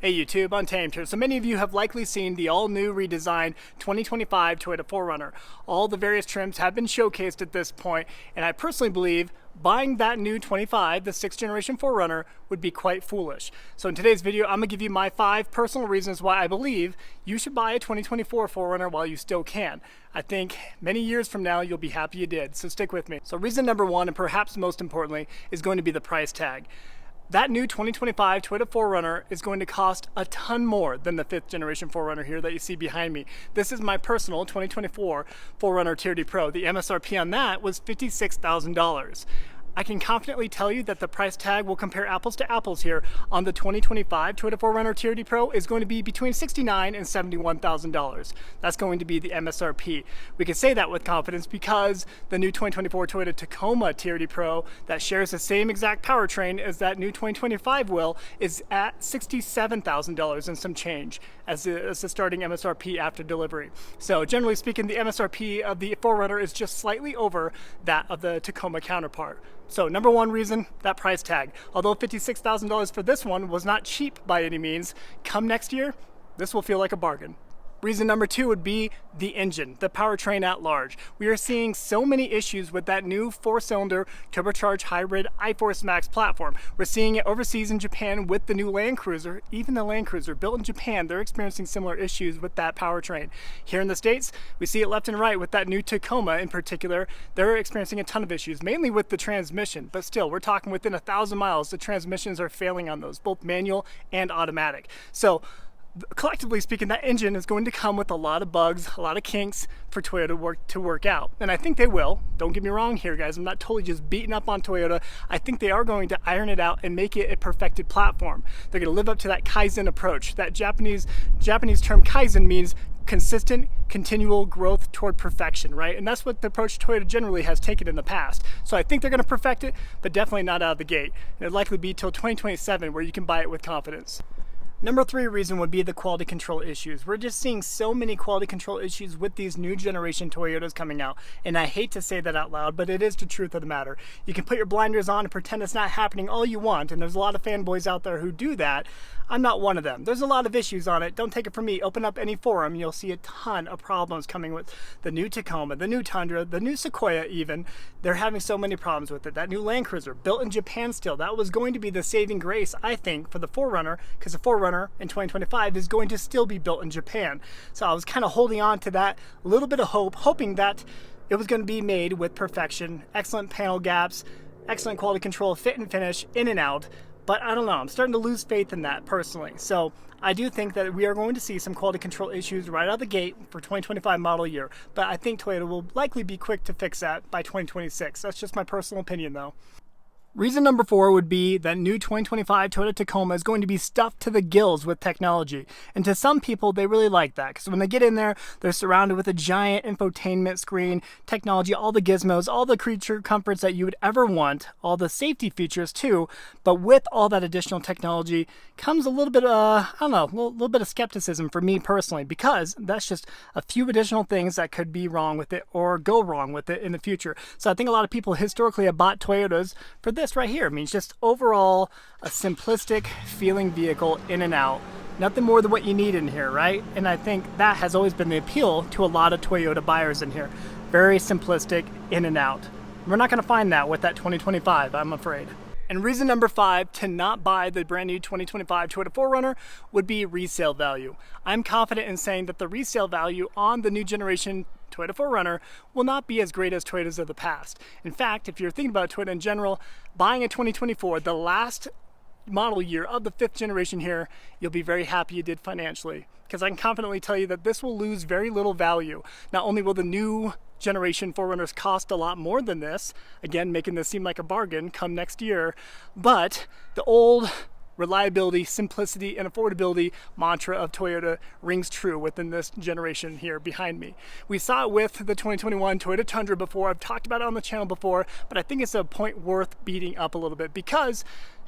Hey YouTube, Untamed here. So many of you have likely seen the all-new redesigned 2025 Toyota 4Runner. All the various trims have been showcased at this point, and I personally believe buying that new 25, the 6th generation 4Runner, would be quite foolish. So in today's video, I'm going to give you my 5 personal reasons why I believe you should buy a 2024 4Runner while you still can. I think many years from now, you'll be happy you did, so stick with me. So reason number 1, and perhaps most importantly, is going to be the price tag. That new 2025 Toyota 4Runner is going to cost a ton more than the 5th generation 4Runner here that you see behind me. This is my personal 2024 4Runner TRD Pro. The MSRP on that was $56,000. I can confidently tell you that the price tag will compare apples to apples here on the 2025 Toyota 4Runner TRD Pro is going to be between $69,000 and $71,000. That's going to be the MSRP. We can say that with confidence because the new 2024 Toyota Tacoma TRD Pro that shares the same exact powertrain as that new 2025 will is at $67,000 and some change as the starting MSRP after delivery. So generally speaking, the MSRP of the 4Runner is just slightly over that of the Tacoma counterpart. So number 1 reason, that price tag. Although $56,000 for this one was not cheap by any means, come next year, this will feel like a bargain. Reason number 2 would be the engine, the powertrain at large. We are seeing so many issues with that new 4-cylinder turbocharged hybrid iForce Max platform. We're seeing it overseas in Japan with the new Land Cruiser. Even the Land Cruiser built in Japan, they're experiencing similar issues with that powertrain. Here in the States, we see it left and right with that new Tacoma in particular. They're experiencing a ton of issues, mainly with the transmission, but still, we're talking within 1,000 miles, the transmissions are failing on those, both manual and automatic. So collectively speaking, that engine is going to come with a lot of bugs, a lot of kinks for Toyota to work out. And I think they will. Don't get me wrong here, guys. I'm not totally just beating up on Toyota. I think they are going to iron it out and make it a perfected platform. They're going to live up to that Kaizen approach. That Japanese term Kaizen means consistent, continual growth toward perfection, right? And that's what the approach Toyota generally has taken in the past. So I think they're going to perfect it, but definitely not out of the gate. And it'll likely be till 2027 where you can buy it with confidence. Number 3 reason would be the quality control issues. We're just seeing so many quality control issues with these new generation Toyotas coming out. And I hate to say that out loud, but it is the truth of the matter. You can put your blinders on and pretend it's not happening all you want, and there's a lot of fanboys out there who do that. I'm not one of them. There's a lot of issues on it. Don't take it from me. Open up any forum, you'll see a ton of problems coming with the new Tacoma, the new Tundra, the new Sequoia even. They're having so many problems with it. That new Land Cruiser, built in Japan still, that was going to be the saving grace, I think, for the 4Runner, because the 4Runner in 2025 is going to still be built in Japan. So I was kind of holding on to that little bit of hope, hoping that it was going to be made with perfection, excellent panel gaps, excellent quality control, fit and finish, in and out. But I don't know, I'm starting to lose faith in that personally. So I do think that we are going to see some quality control issues right out of the gate for 2025 model year. But I think Toyota will likely be quick to fix that by 2026. That's just my personal opinion though. Reason number 4 would be that new 2025 Toyota Tacoma is going to be stuffed to the gills with technology. And to some people, they really like that because when they get in there, they're surrounded with a giant infotainment screen, technology, all the gizmos, all the creature comforts that you would ever want, all the safety features too. But with all that additional technology comes a little bit of, I don't know, a little bit of skepticism for me personally, because that's just a few additional things that could be wrong with it or go wrong with it in the future. So I think a lot of people historically have bought Toyotas for this right here. I mean, it's just overall a simplistic feeling vehicle in and out. Nothing more than what you need in here, right? And I think that has always been the appeal to a lot of Toyota buyers in here. Very simplistic, in and out. We're not going to find that with that 2025, I'm afraid. And reason number 5 to not buy the brand new 2025 Toyota 4Runner would be resale value. I'm confident in saying that the resale value on the new generation Toyota 4Runner will not be as great as Toyotas of the past. In fact, if you're thinking about Toyota in general, buying a 2024, the last model year of the 5th generation here, you'll be very happy you did financially. Because I can confidently tell you that this will lose very little value. Not only will the new generation 4Runners cost a lot more than this, again making this seem like a bargain come next year, but the old reliability, simplicity, and affordability mantra of Toyota rings true within this generation here behind me. We saw it with the 2021 Toyota Tundra before. I've talked about it on the channel before, but I think it's a point worth beating up a little bit because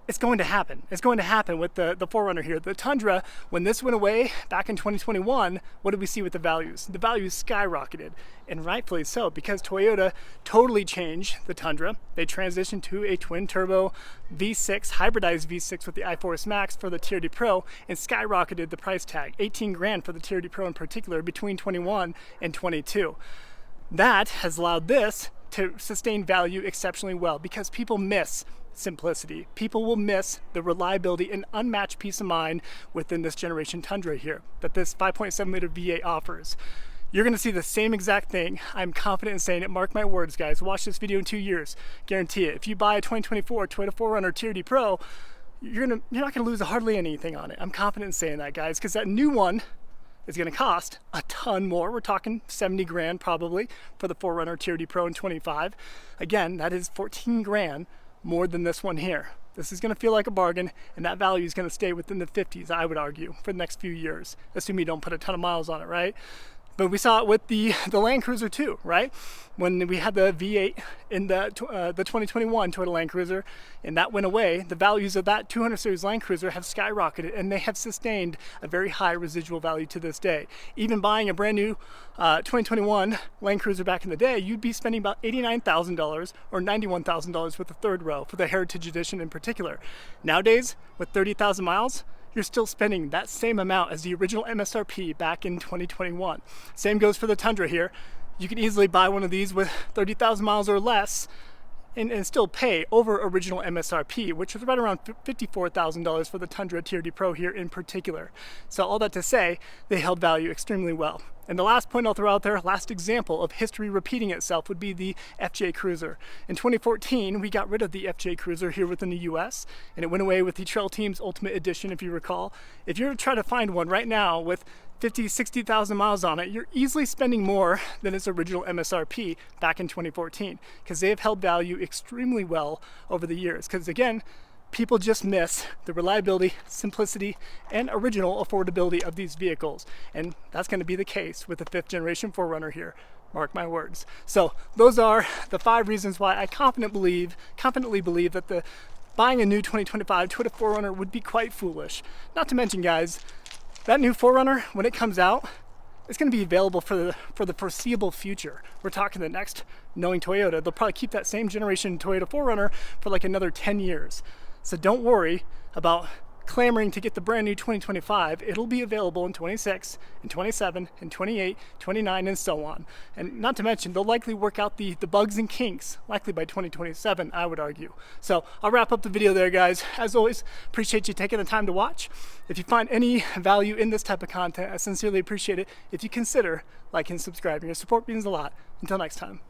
It's going to happen. It's going to happen with the 4Runner here. The Tundra, when this went away back in 2021, what did we see with the values? The values skyrocketed, and rightfully so, because Toyota totally changed the Tundra. They transitioned to a twin-turbo V6, hybridized V6 with the iForce Max for the TRD Pro, and skyrocketed the price tag, 18 grand for the TRD Pro in particular, between 21 and 22. That has allowed this to sustain value exceptionally well, because people miss simplicity. People will miss the reliability and unmatched peace of mind within this generation Tundra here that this 5.7 liter V8 offers. You're going to see the same exact thing. I'm confident in saying it. Mark my words, guys. Watch this video in 2 years. Guarantee it. If you buy a 2024 Toyota 4Runner TRD Pro, you're not going to lose hardly anything on it. I'm confident in saying that, guys, because that new one is going to cost a ton more. We're talking 70 grand probably for the 4Runner TRD Pro in 25. Again, that is 14 grand more than this one here. This is going to feel like a bargain, and that value is going to stay within the 50s, I would argue, for the next few years, assuming you don't put a ton of miles on it, right? But we saw it with the Land Cruiser too, right? When we had the V8 in the 2021 Toyota Land Cruiser, and that went away, the values of that 200 series Land Cruiser have skyrocketed, and they have sustained a very high residual value to this day. Even buying a brand new 2021 Land Cruiser back in the day, you'd be spending about $89,000 or $91,000 with the third row for the Heritage Edition in particular. Nowadays, with 30,000 miles, you're still spending that same amount as the original MSRP back in 2021. Same goes for the Tundra here. You can easily buy one of these with 30,000 miles or less and still pay over original MSRP, which was right around $54,000 for the Tundra TRD Pro here in particular. So all that to say, they held value extremely well. And the last point I'll throw out there, last example of history repeating itself, would be the FJ Cruiser. In 2014, we got rid of the FJ Cruiser here within the US, and it went away with the Trail Team's Ultimate Edition, if you recall. If you're trying to find one right now with 50, 60,000 miles on it, you're easily spending more than its original MSRP back in 2014, because they have held value extremely well over the years. Because again, people just miss the reliability, simplicity, and original affordability of these vehicles. And that's going to be the case with the 5th generation 4Runner here. Mark my words. So those are the 5 reasons why I confidently believe that buying a new 2025 Toyota 4Runner would be quite foolish. Not to mention, guys, that new 4Runner, when it comes out, it's going to be available for the foreseeable future. We're talking the next, knowing Toyota, they'll probably keep that same generation Toyota 4Runner for like another 10 years. So don't worry about clamoring to get the brand new 2025. It'll be available in 26, and 27, and 28, 29, and so on. And not to mention, they'll likely work out the bugs and kinks, likely by 2027, I would argue. So I'll wrap up the video there, guys. As always, appreciate you taking the time to watch. If you find any value in this type of content, I sincerely appreciate it if you consider liking and subscribing. Your support means a lot. Until next time.